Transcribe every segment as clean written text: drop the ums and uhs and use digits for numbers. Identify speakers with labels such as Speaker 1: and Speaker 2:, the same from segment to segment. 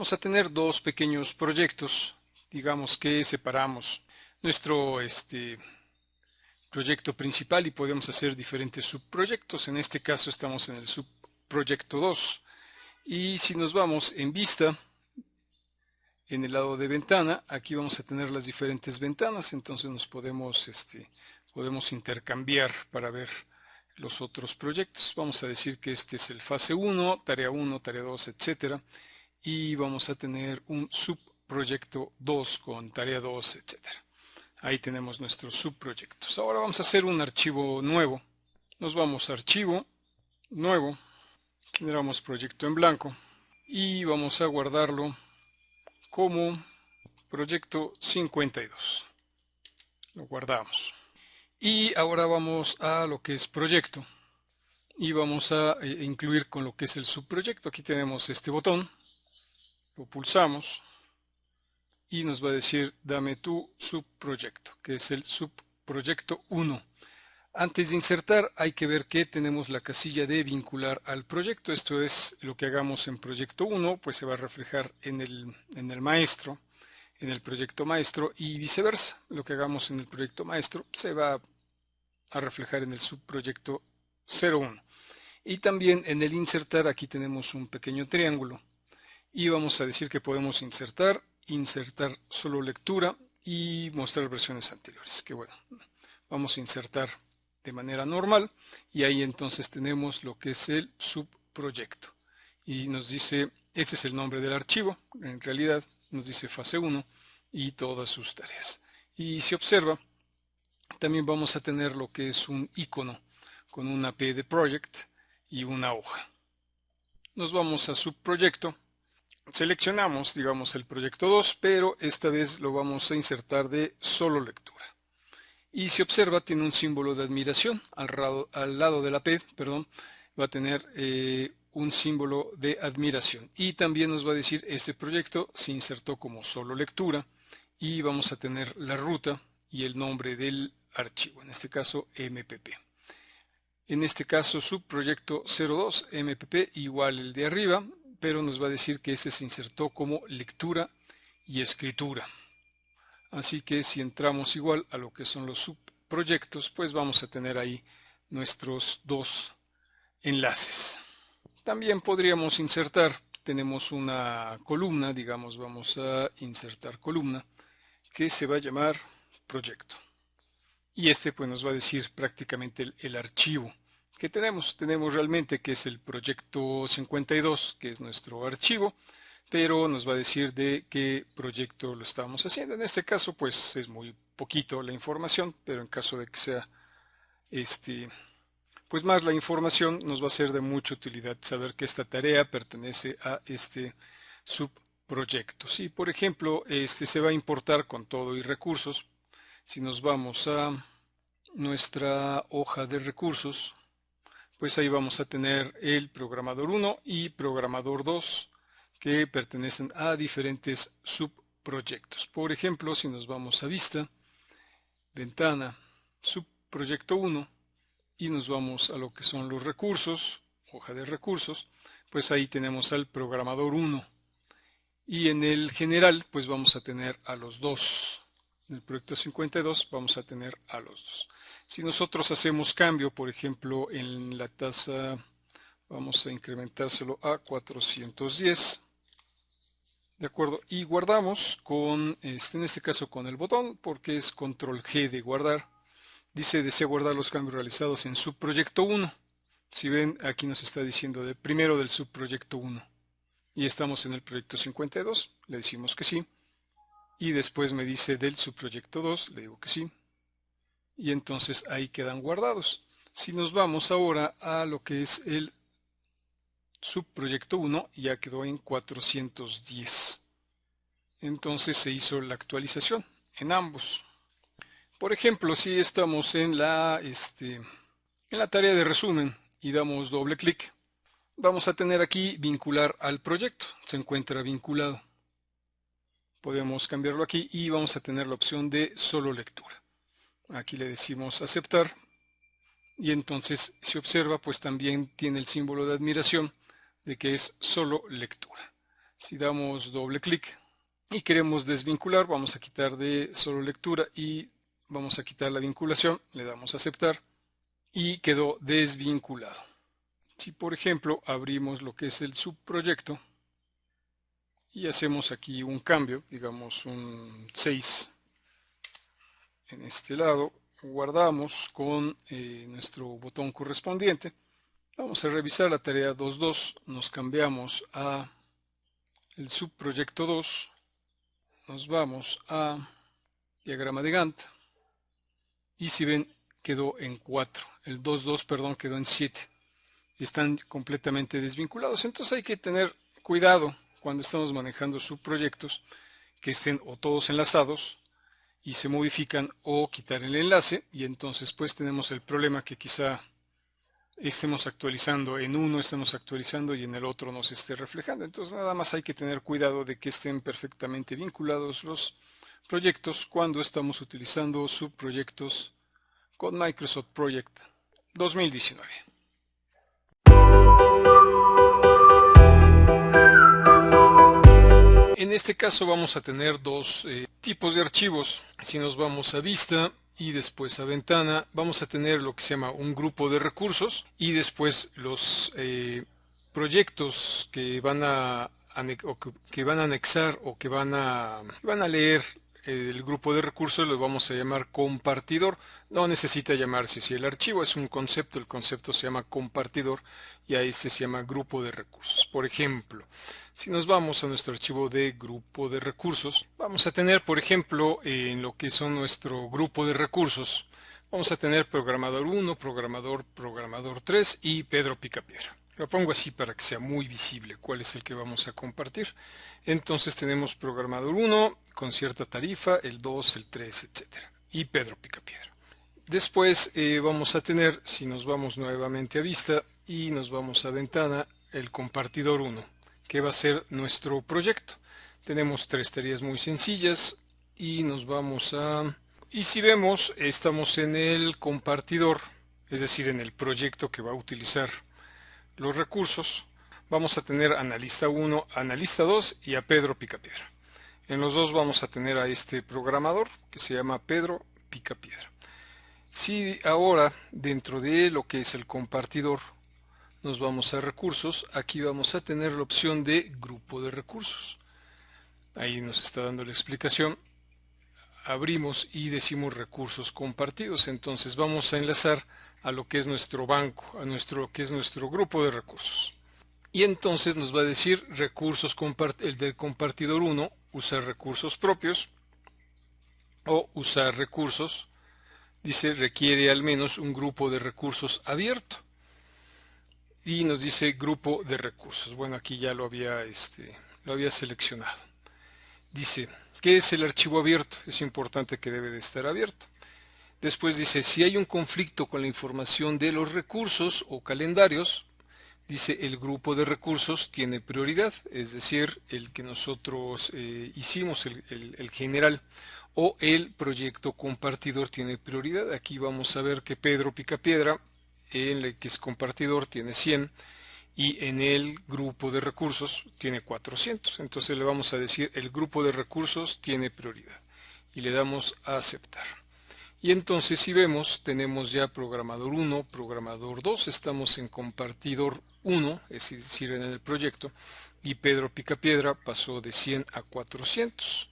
Speaker 1: vamos a tener dos pequeños proyectos. Digamos que separamos nuestro proyecto principal y podemos hacer diferentes subproyectos. En este caso estamos en el subproyecto 2. Y si nos vamos en vista, en el lado de ventana, aquí vamos a tener las diferentes ventanas, entonces nos podemos intercambiar para ver los otros proyectos. Vamos a decir que este es el fase 1, tarea 2, etcétera, y vamos a tener un subproyecto 2 con tarea 2, etcétera. Ahí tenemos nuestros subproyectos. Ahora vamos a hacer un archivo nuevo. Nos vamos a archivo, nuevo, generamos proyecto en blanco y vamos a guardarlo como proyecto 52. Lo guardamos. Y ahora vamos a lo que es proyecto y vamos a incluir con lo que es el subproyecto. Aquí tenemos este botón, lo pulsamos y nos va a decir dame tu subproyecto, que es el subproyecto 1. Antes de insertar hay que ver que tenemos la casilla de vincular al proyecto. Esto es lo que hagamos en proyecto 1, pues se va a reflejar en el maestro, en el proyecto maestro, y viceversa. Lo que hagamos en el proyecto maestro se va a reflejar en el subproyecto 01. Y también en el insertar aquí tenemos un pequeño triángulo y vamos a decir que podemos insertar solo lectura y mostrar versiones anteriores. Que bueno, vamos a insertar de manera normal y ahí entonces tenemos lo que es el subproyecto y nos dice, este es el nombre del archivo, en realidad nos dice fase 1 y todas sus tareas. Y si observa, también vamos a tener lo que es un icono con una P de project y una hoja. Nos vamos a subproyecto, seleccionamos, digamos, el proyecto 2, pero esta vez lo vamos a insertar de solo lectura. Y si observa, tiene un símbolo de admiración. Al lado de la P, perdón, va a tener un símbolo de admiración. Y también nos va a decir, este proyecto se insertó como solo lectura. Y vamos a tener la ruta y el nombre del archivo, en este caso MPP. En este caso, subproyecto 02, MPP, igual el de arriba, pero nos va a decir que este se insertó como lectura y escritura. Así que si entramos igual a lo que son los subproyectos, pues vamos a tener ahí nuestros dos enlaces. También podríamos insertar, tenemos una columna, digamos, vamos a insertar columna, que se va a llamar proyecto. Y este pues nos va a decir prácticamente el archivo que tenemos. Tenemos realmente que es el proyecto 52, que es nuestro archivo, pero nos va a decir de qué proyecto lo estamos haciendo. En este caso pues es muy poquito la información, pero en caso de que sea pues más la información, nos va a ser de mucha utilidad saber que esta tarea pertenece a este subproyecto. Si por ejemplo se va a importar con todo y recursos, si nos vamos a nuestra hoja de recursos, pues ahí vamos a tener el programador 1 y programador 2 que pertenecen a diferentes subproyectos. Por ejemplo, si nos vamos a vista, ventana, subproyecto 1 y nos vamos a lo que son los recursos, hoja de recursos, pues ahí tenemos al programador 1 y en el general pues vamos a tener a los dos. En el proyecto 52 vamos a tener a los dos. Si nosotros hacemos cambio, por ejemplo, en la tasa, vamos a incrementárselo a 410, ¿de acuerdo? Y guardamos con, en este caso con el botón, porque es control G de guardar. Dice, desea guardar los cambios realizados en subproyecto 1. Si ven, aquí nos está diciendo primero del subproyecto 1. Y estamos en el proyecto 52, le decimos que sí. Y después me dice del subproyecto 2, le digo que sí. Y entonces ahí quedan guardados. Si nos vamos ahora a lo que es el subproyecto 1, ya quedó en 410. Entonces se hizo la actualización en ambos. Por ejemplo, si estamos en la tarea de resumen y damos doble clic, vamos a tener aquí vincular al proyecto. Se encuentra vinculado. Podemos cambiarlo aquí y vamos a tener la opción de solo lectura. Aquí le decimos aceptar y entonces si observa pues también tiene el símbolo de admiración de que es solo lectura. Si damos doble clic y queremos desvincular, vamos a quitar de solo lectura y vamos a quitar la vinculación, le damos a aceptar y quedó desvinculado. Si por ejemplo abrimos lo que es el subproyecto y hacemos aquí un cambio, digamos un 6 en este lado, guardamos con nuestro botón correspondiente, vamos a revisar la tarea 2.2, nos cambiamos a el subproyecto 2, nos vamos a diagrama de Gantt y si ven quedó en 4, el 2.2 perdón quedó en 7, están completamente desvinculados, entonces hay que tener cuidado cuando estamos manejando subproyectos que estén o todos enlazados y se modifican o quitar el enlace y entonces pues tenemos el problema que quizá estemos actualizando en uno, estemos actualizando y en el otro no se esté reflejando. Entonces nada más hay que tener cuidado de que estén perfectamente vinculados los proyectos cuando estamos utilizando subproyectos con Microsoft Project 2019. En este caso vamos a tener dos tipos de archivos. Si nos vamos a vista y después a ventana, vamos a tener lo que se llama un grupo de recursos y después los proyectos que van a anexar o que van a leer el grupo de recursos los vamos a llamar compartidor. No necesita llamarse así, el archivo es un concepto, el concepto se llama compartidor y a este se llama grupo de recursos. Por ejemplo, si nos vamos a nuestro archivo de grupo de recursos, vamos a tener, por ejemplo, en lo que son nuestro grupo de recursos, vamos a tener programador 1, programador 3 y Pedro Picapiedra. Lo pongo así para que sea muy visible cuál es el que vamos a compartir. Entonces tenemos programador 1 con cierta tarifa, el 2, el 3, etc. Y Pedro Picapiedra. Después vamos a tener, si nos vamos nuevamente a vista y nos vamos a ventana, el compartidor 1, que va a ser nuestro proyecto. Tenemos tres tareas muy sencillas y nos vamos a... Y si vemos, estamos en el compartidor, es decir, en el proyecto que va a utilizar los recursos. Vamos a tener analista 1, analista 2 y a Pedro Picapiedra. En los dos vamos a tener a este programador que se llama Pedro Picapiedra. Si ahora dentro de lo que es el compartidor nos vamos a recursos, aquí vamos a tener la opción de grupo de recursos. Ahí nos está dando la explicación. Abrimos y decimos recursos compartidos, entonces vamos a enlazar a lo que es nuestro banco, a nuestro que es nuestro grupo de recursos. Y entonces nos va a decir recursos el del compartidor 1, usar recursos propios o usar recursos, dice requiere al menos un grupo de recursos abierto. Y nos dice grupo de recursos. Bueno, aquí ya lo había seleccionado. Dice, ¿qué es el archivo abierto? Es importante que debe de estar abierto. Después dice, si hay un conflicto con la información de los recursos o calendarios, dice el grupo de recursos tiene prioridad, es decir, el que nosotros hicimos, el general, o el proyecto compartidor tiene prioridad. Aquí vamos a ver que Pedro Picapiedra, en el que es compartidor, tiene 100 y en el grupo de recursos tiene 400. Entonces le vamos a decir el grupo de recursos tiene prioridad y le damos a aceptar. Y entonces si vemos tenemos ya programador 1, programador 2, estamos en compartidor 1, es decir en el proyecto, y Pedro Picapiedra pasó de 100 a 400,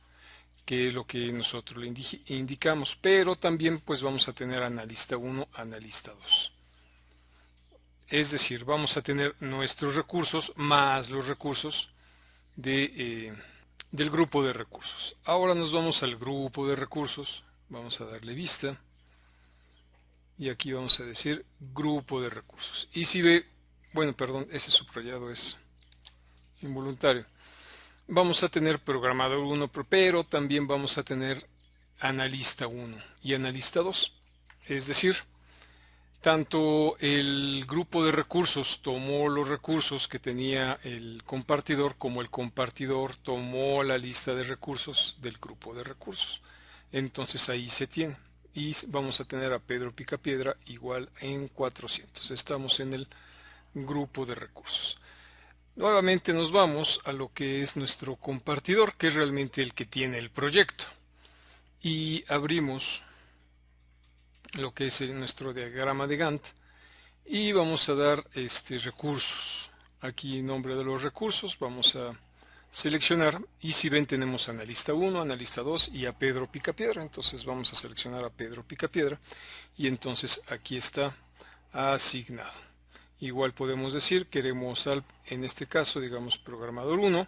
Speaker 1: que es lo que nosotros le indicamos, pero también pues vamos a tener analista 1, analista 2. Es decir, vamos a tener nuestros recursos más los recursos del grupo de recursos. Ahora nos vamos al grupo de recursos, vamos a darle vista y aquí vamos a decir grupo de recursos. Y si ve, bueno, perdón, ese subrayado es involuntario. Vamos a tener programador 1, pero también vamos a tener analista 1 y analista 2. Es decir, tanto el grupo de recursos tomó los recursos que tenía el compartidor como el compartidor tomó la lista de recursos del grupo de recursos. Entonces ahí se tiene. Y vamos a tener a Pedro Picapiedra igual en 400. Estamos en el grupo de recursos. Nuevamente nos vamos a lo que es nuestro compartidor, que es realmente el que tiene el proyecto. Y abrimos lo que es nuestro diagrama de Gantt y vamos a dar recursos. Aquí en nombre de los recursos vamos a seleccionar, y si ven tenemos analista 1, analista 2 y a Pedro Picapiedra. Entonces vamos a seleccionar a Pedro Picapiedra y entonces aquí está asignado. Igual podemos decir queremos en este caso digamos programador 1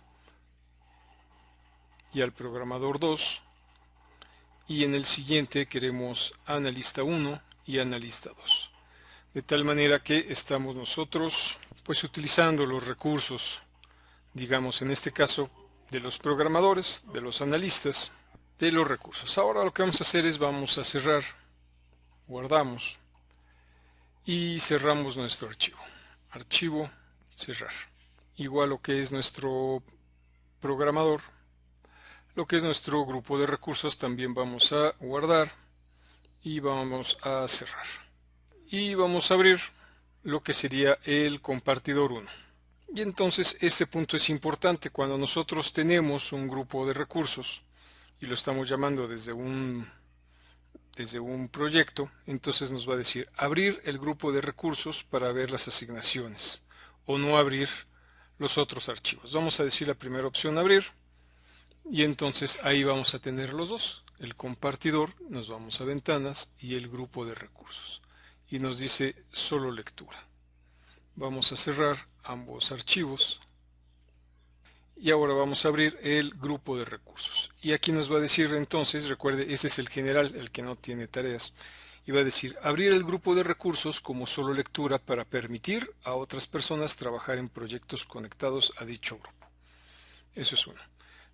Speaker 1: y al programador 2, y en el siguiente queremos analista 1 y analista 2, de tal manera que estamos nosotros pues utilizando los recursos, digamos en este caso de los programadores, de los analistas, de los recursos. Ahora lo que vamos a hacer es vamos a cerrar, guardamos y cerramos nuestro archivo, cerrar. Igual lo que es nuestro programador, lo que es nuestro grupo de recursos también vamos a guardar y vamos a cerrar. Y vamos a abrir lo que sería el compartidor 1. Y entonces este punto es importante. Cuando nosotros tenemos un grupo de recursos y lo estamos llamando desde un proyecto, entonces nos va a decir abrir el grupo de recursos para ver las asignaciones o no abrir los otros archivos. Vamos a decir la primera opción, abrir, y entonces ahí vamos a tener los dos, el compartidor, nos vamos a ventanas, y el grupo de recursos, y nos dice solo lectura. Vamos a cerrar ambos archivos y ahora vamos a abrir el grupo de recursos, y aquí nos va a decir entonces, recuerde, ese es el general, el que no tiene tareas, y va a decir abrir el grupo de recursos como solo lectura para permitir a otras personas trabajar en proyectos conectados a dicho grupo. Eso es uno.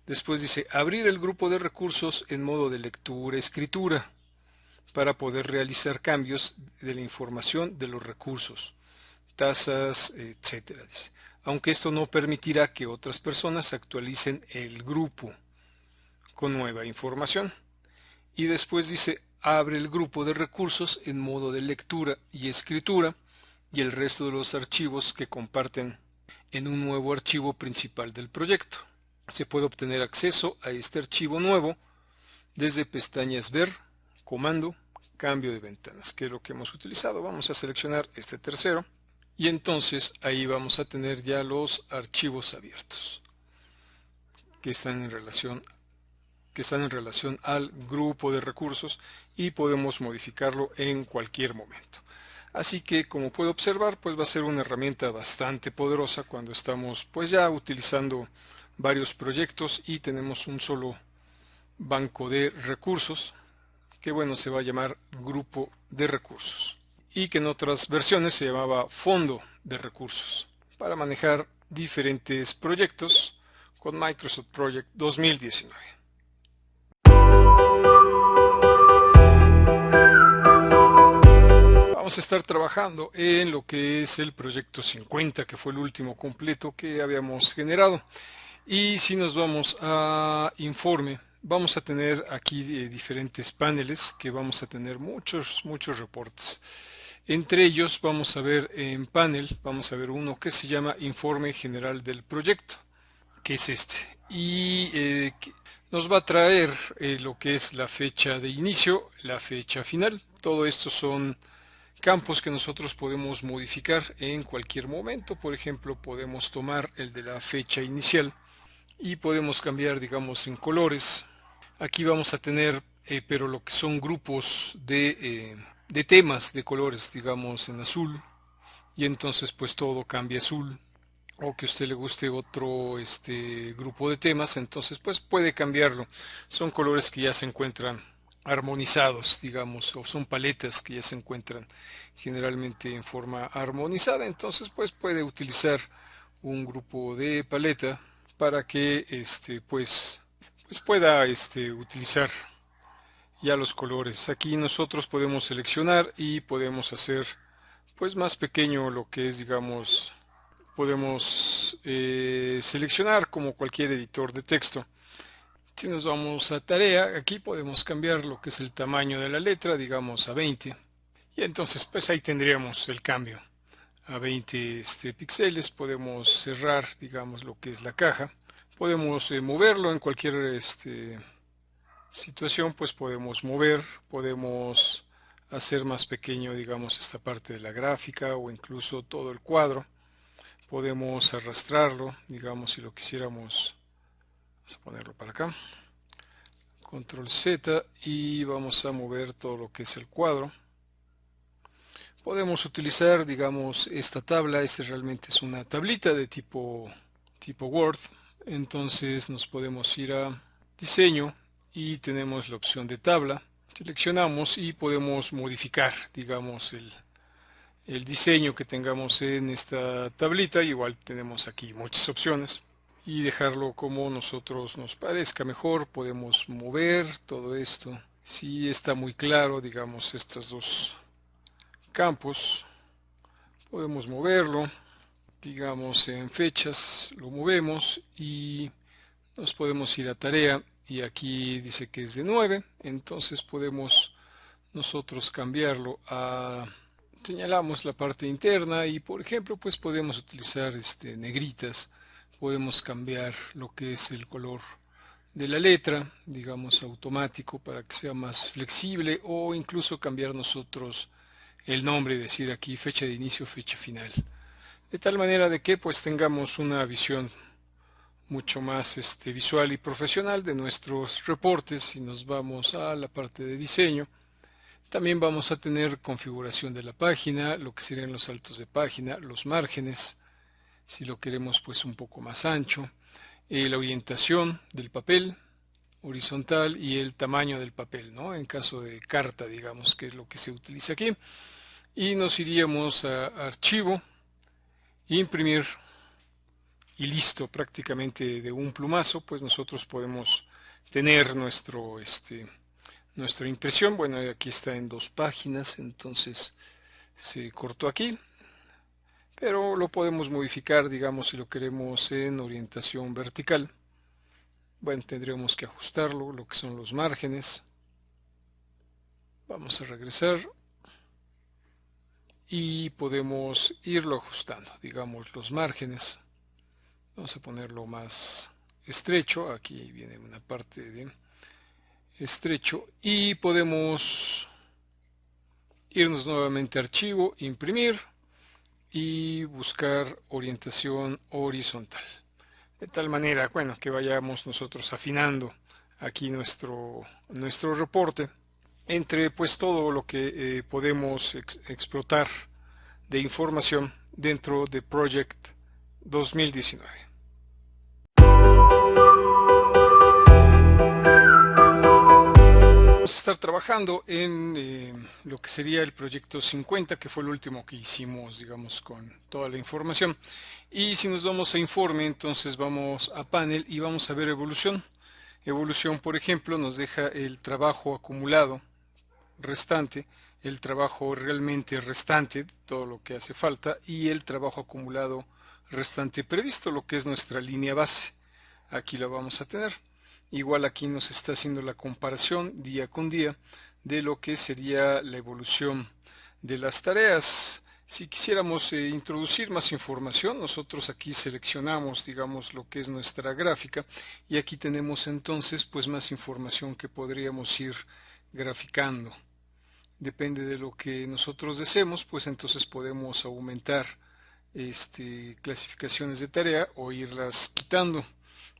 Speaker 1: Después dice abrir el grupo de recursos en modo de lectura-escritura para poder realizar cambios de la información de los recursos, tasas, etcétera. Dice, aunque esto no permitirá que otras personas actualicen el grupo con nueva información. Y después dice abre el grupo de recursos en modo de lectura y escritura y el resto de los archivos que comparten en un nuevo archivo principal del proyecto. Se puede obtener acceso a este archivo nuevo desde pestañas ver, comando, cambio de ventanas, que es lo que hemos utilizado. Vamos a seleccionar este tercero y entonces ahí vamos a tener ya los archivos abiertos que están en relación al grupo de recursos y podemos modificarlo en cualquier momento. Así que como puede observar, pues va a ser una herramienta bastante poderosa cuando estamos pues ya utilizando varios proyectos y tenemos un solo banco de recursos que bueno se va a llamar grupo de recursos y que en otras versiones se llamaba fondo de recursos para manejar diferentes proyectos con Microsoft Project 2019. Vamos a estar trabajando en lo que es el proyecto 50, que fue el último completo que habíamos generado. Y si nos vamos a informe, vamos a tener aquí diferentes paneles que vamos a tener muchos reportes. Entre ellos vamos a ver en panel, vamos a ver uno que se llama informe general del proyecto, que es este. Y nos va a traer lo que es la fecha de inicio, la fecha final. Todo esto son campos que nosotros podemos modificar en cualquier momento. Por ejemplo, podemos tomar el de la fecha inicial y podemos cambiar, digamos, en colores. Aquí vamos a tener, pero lo que son grupos de temas de colores, digamos, en azul. Y entonces, pues todo cambia a azul. O que a usted le guste otro grupo de temas, entonces, pues puede cambiarlo. Son colores que ya se encuentran armonizados, digamos, o son paletas que ya se encuentran generalmente en forma armonizada. Entonces, pues puede utilizar un grupo de paleta para que pues pueda utilizar ya los colores. Aquí nosotros podemos seleccionar y podemos hacer pues más pequeño lo que es, digamos, podemos seleccionar como cualquier editor de texto. Si nos vamos a tarea, aquí podemos cambiar lo que es el tamaño de la letra, digamos a 20, y entonces pues ahí tendríamos el cambio a 20 píxeles. Podemos cerrar, digamos, lo que es la caja. Podemos moverlo en cualquier situación, pues podemos mover, podemos hacer más pequeño, digamos, esta parte de la gráfica o incluso todo el cuadro. Podemos arrastrarlo, digamos, si lo quisiéramos. Vamos a ponerlo para acá. Control Z y vamos a mover todo lo que es el cuadro. Podemos utilizar, digamos, esta tabla. Esta realmente es una tablita de tipo Word. Entonces nos podemos ir a diseño y tenemos la opción de tabla. Seleccionamos y podemos modificar, digamos, el diseño que tengamos en esta tablita. Igual tenemos aquí muchas opciones y dejarlo como nosotros nos parezca mejor. Podemos mover todo esto. Si está muy claro, digamos, estos dos campos, podemos moverlo. Digamos, en fechas lo movemos y nos podemos ir a tarea. Y aquí dice que es de 9, entonces podemos nosotros cambiarlo a, señalamos la parte interna y por ejemplo pues podemos utilizar negritas. Podemos cambiar lo que es el color de la letra, digamos automático, para que sea más flexible, o incluso cambiar nosotros el nombre, decir aquí fecha de inicio, fecha final, de tal manera de que pues tengamos una visión mucho más visual y profesional de nuestros reportes. Si nos vamos a la parte de diseño, también vamos a tener configuración de la página, lo que serían los saltos de página, los márgenes, si lo queremos pues un poco más ancho, la orientación del papel horizontal y el tamaño del papel, ¿no? En caso de carta, digamos, que es lo que se utiliza aquí. Y nos iríamos a archivo, imprimir, y listo. Prácticamente de un plumazo pues nosotros podemos tener nuestra impresión. Bueno, aquí está en 2 páginas, entonces se cortó aquí, pero lo podemos modificar, digamos, si lo queremos en orientación vertical. Bueno, tendríamos que ajustarlo, lo que son los márgenes. Vamos a regresar y podemos irlo ajustando, digamos, los márgenes. Vamos a ponerlo más estrecho. Aquí viene una parte de estrecho y podemos irnos nuevamente a archivo, imprimir y buscar orientación horizontal, de tal manera, bueno, que vayamos nosotros afinando aquí nuestro reporte entre pues todo lo que podemos explotar de información dentro de Project 2019. Vamos a estar trabajando en lo que sería el proyecto 50, que fue el último que hicimos, digamos, con toda la información. Y si nos vamos a informe, entonces vamos a panel y vamos a ver evolución. Evolución, por ejemplo, nos deja el trabajo acumulado restante, el trabajo realmente restante, todo lo que hace falta, y el trabajo acumulado restante previsto, lo que es nuestra línea base. Aquí la vamos a tener. Igual aquí nos está haciendo la comparación día con día de lo que sería la evolución de las tareas. Si quisiéramos introducir más información, nosotros aquí seleccionamos, digamos, lo que es nuestra gráfica, y aquí tenemos entonces pues más información que podríamos ir graficando. Depende de lo que nosotros deseemos, pues entonces podemos aumentar clasificaciones de tarea o irlas quitando,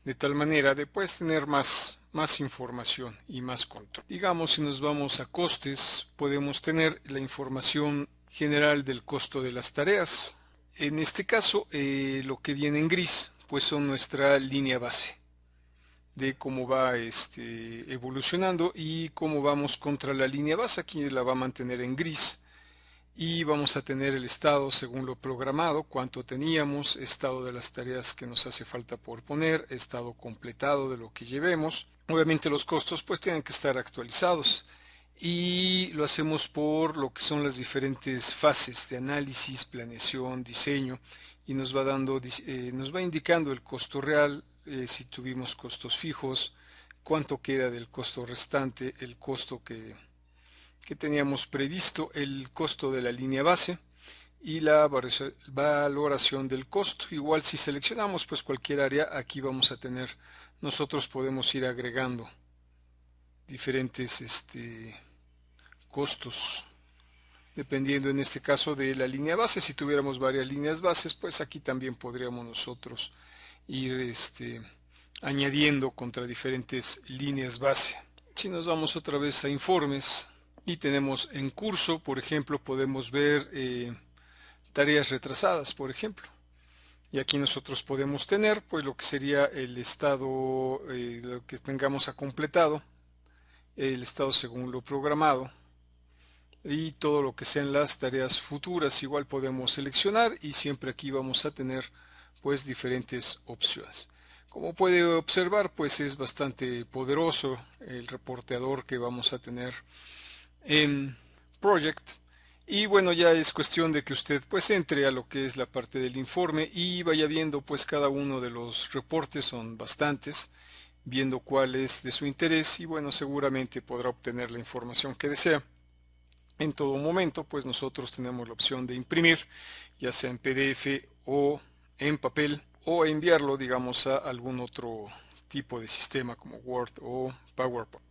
Speaker 1: de tal manera de pues tener más información y más control. Digamos, si nos vamos a costes, podemos tener la información general del costo de las tareas. En este caso, lo que viene en gris pues son nuestra línea base de cómo va evolucionando y cómo vamos contra la línea base. Aquí la va a mantener en gris. Y vamos a tener el estado según lo programado, cuánto teníamos, estado de las tareas que nos hace falta por poner, estado completado de lo que llevemos. Obviamente los costos pues tienen que estar actualizados, y lo hacemos por lo que son las diferentes fases de análisis, planeación, diseño, y nos va dando, nos va indicando el costo real, si tuvimos costos fijos, cuánto queda del costo restante, el costo que teníamos previsto, el costo de la línea base, y la valoración del costo. Igual si seleccionamos pues cualquier área, aquí vamos a tener, nosotros podemos ir agregando diferentes costos, dependiendo en este caso de la línea base. Si tuviéramos varias líneas bases, pues aquí también podríamos nosotros ir añadiendo contra diferentes líneas base. Si nos vamos otra vez a informes y tenemos en curso, por ejemplo, podemos ver tareas retrasadas, por ejemplo. Y aquí nosotros podemos tener pues lo que sería el estado, lo que tengamos a completado, el estado según lo programado, y todo lo que sean las tareas futuras igual podemos seleccionar, y siempre aquí vamos a tener pues diferentes opciones. Como puede observar, pues es bastante poderoso el reporteador que vamos a tener en Project. Y bueno, ya es cuestión de que usted pues entre a lo que es la parte del informe y vaya viendo pues cada uno de los reportes, son bastantes, viendo cuál es de su interés, y bueno, seguramente podrá obtener la información que desea. En todo momento pues nosotros tenemos la opción de imprimir, ya sea en PDF o en papel, o enviarlo digamos a algún otro tipo de sistema como Word o PowerPoint.